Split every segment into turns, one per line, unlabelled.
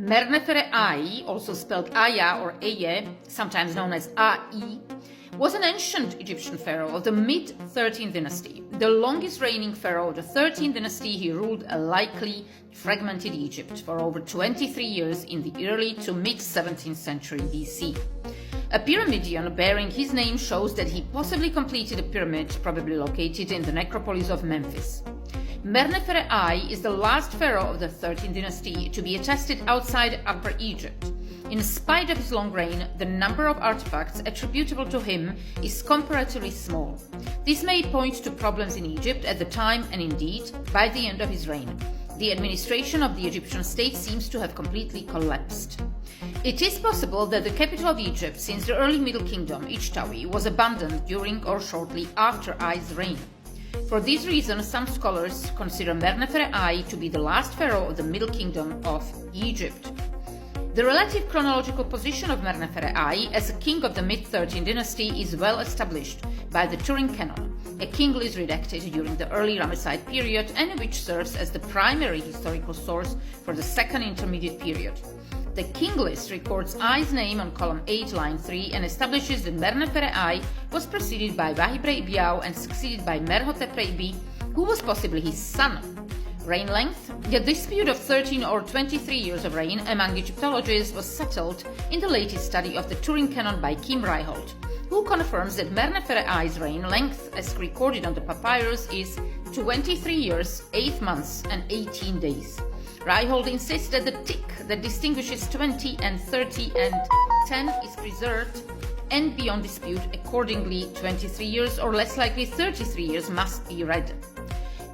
Mernefere I, also spelled Aya or Eye, sometimes known as Ai, was an ancient Egyptian pharaoh of the mid-13th dynasty. The longest reigning pharaoh of the 13th dynasty, he ruled a likely fragmented Egypt for over 23 years in the early to mid-17th century BC. A pyramidion bearing his name shows that he possibly completed a pyramid, probably located in the necropolis of Memphis. Mernefere I is the last pharaoh of the 13th dynasty to be attested outside Upper Egypt. In spite of his long reign, the number of artifacts attributable to him is comparatively small. This may point to problems in Egypt at the time and indeed by the end of his reign. The administration of the Egyptian state seems to have completely collapsed. It is possible that the capital of Egypt since the early Middle Kingdom, Ijtawi, was abandoned during or shortly after I's reign. For this reason, some scholars consider Mernefere I to be the last pharaoh of the Middle Kingdom of Egypt. The relative chronological position of Mernefere I as a king of the mid-13th dynasty is well established by the Turin Canon, a king list redacted during the early Ramesside period and which serves as the primary historical source for the second intermediate period. The king list records I's name on column 8, line 3 and establishes that Mernefere I was preceded by Wahibre Ibiao and succeeded by Merhotep Ibi, who was possibly his son. Reign length. The dispute of 13 or 23 years of reign among Egyptologists was settled in the latest study of the Turin Canon by Kim Reihold, who confirms that Mernefere I's reign length, as recorded on the papyrus, is 23 years, 8 months and 18 days. Reihold insists that the tick that distinguishes 20 and 30 and 10 is preserved and beyond dispute. Accordingly, 23 years or less likely 33 years must be read.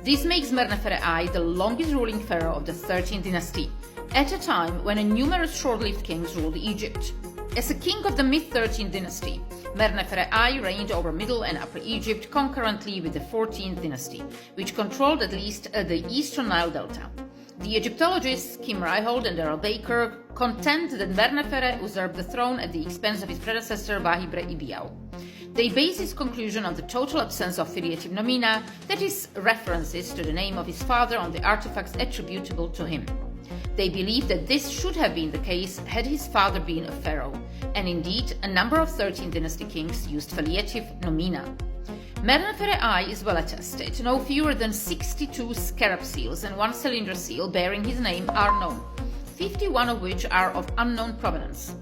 This makes Mernefere I the longest ruling pharaoh of the 13th dynasty, at a time when numerous short-lived kings ruled Egypt. As a king of the mid-13th dynasty, Mernefere I reigned over Middle and Upper Egypt concurrently with the 14th dynasty, which controlled at least the eastern Nile Delta. The Egyptologists Kim Reihold and Darrell Baker contend that Mernefere usurped the throne at the expense of his predecessor Wahibre Ibiao. They base this conclusion on the total absence of filiative nomina, that is, references to the name of his father on the artifacts attributable to him. They believe that this should have been the case had his father been a pharaoh, and indeed a number of 13th dynasty kings used filiative nomina. Mernefere I is well attested. No fewer than 62 scarab seals and 1 cylinder seal bearing his name are known, 51 of which are of unknown provenance.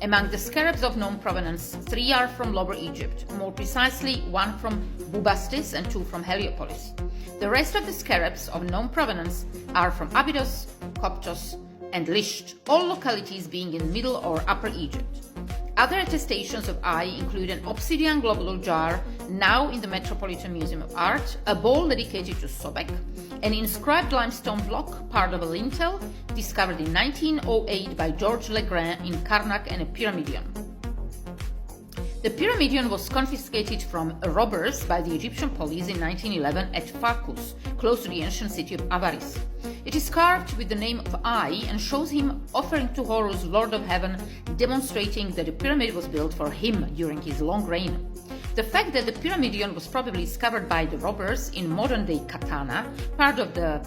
Among the scarabs of known provenance, 3 are from Lower Egypt, more precisely 1 from Bubastis and 2 from Heliopolis. The rest of the scarabs of known provenance are from Abydos, Coptos and Lisht, all localities being in Middle or Upper Egypt. Other attestations of I include an obsidian globular jar, now in the Metropolitan Museum of Art, a bowl dedicated to Sobek, an inscribed limestone block, part of a lintel, discovered in 1908 by George Legrand in Karnak, and a pyramidion. The pyramidion was confiscated from robbers by the Egyptian police in 1911 at Fakus, close to the ancient city of Avaris. It is carved with the name of I and shows him offering to Horus, Lord of Heaven, demonstrating that the pyramid was built for him during his long reign. The fact that the pyramidion was probably discovered by the robbers in modern-day Katana, part of the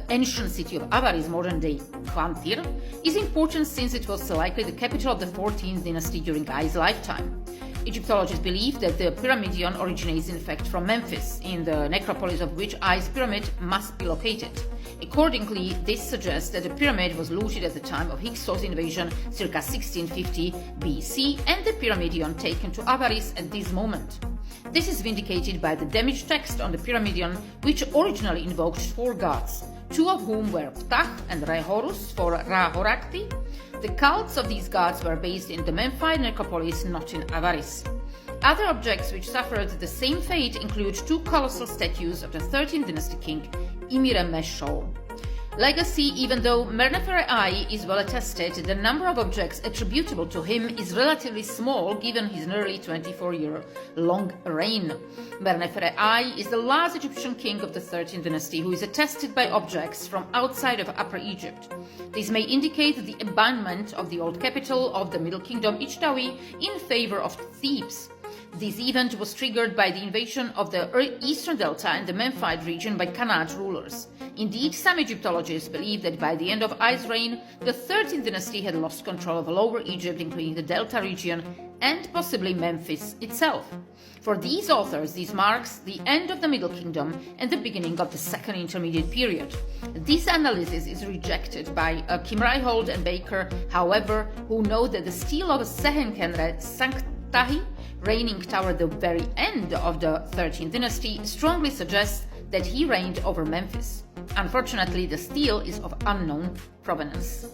ancient city of Avaris, modern-day Kvantir, is important since it was likely the capital of the 14th dynasty during I's lifetime. Egyptologists believe that the pyramidion originates in fact from Memphis, in the necropolis of which I's pyramid must be located. Accordingly, this suggests that the pyramid was looted at the time of Hyksos invasion circa 1650 BC and the pyramidion taken to Avaris at this moment. This is vindicated by the damaged text on the pyramidion, which originally invoked 4 gods, 2 of whom were Ptah and Re-Horus for Ra-Horakti. The cults of these gods were based in the Memphite necropolis, not in Avaris. Other objects which suffered the same fate include 2 colossal statues of the 13th dynasty king Imire-Meshol. Legacy. Even though Mernefere I is well attested, the number of objects attributable to him is relatively small given his nearly 24-year-long reign. Mernefere I is the last Egyptian king of the 13th dynasty who is attested by objects from outside of Upper Egypt. This may indicate the abandonment of the old capital of the Middle Kingdom, Ijtawi, in favor of Thebes. This event was triggered by the invasion of the eastern delta and the Memphite region by Khanate rulers. Indeed, some Egyptologists believe that by the end of I's reign, the 13th dynasty had lost control of Lower Egypt, including the Delta region and possibly Memphis itself. For these authors, this marks the end of the Middle Kingdom and the beginning of the Second Intermediate Period. This analysis is rejected by Kimrai-Holt and Baker, however, who note that the stele of Sehenkenre Sanktahi, reigning toward the very end of the 13th dynasty, strongly suggests that he reigned over Memphis. Unfortunately, the stele is of unknown provenance.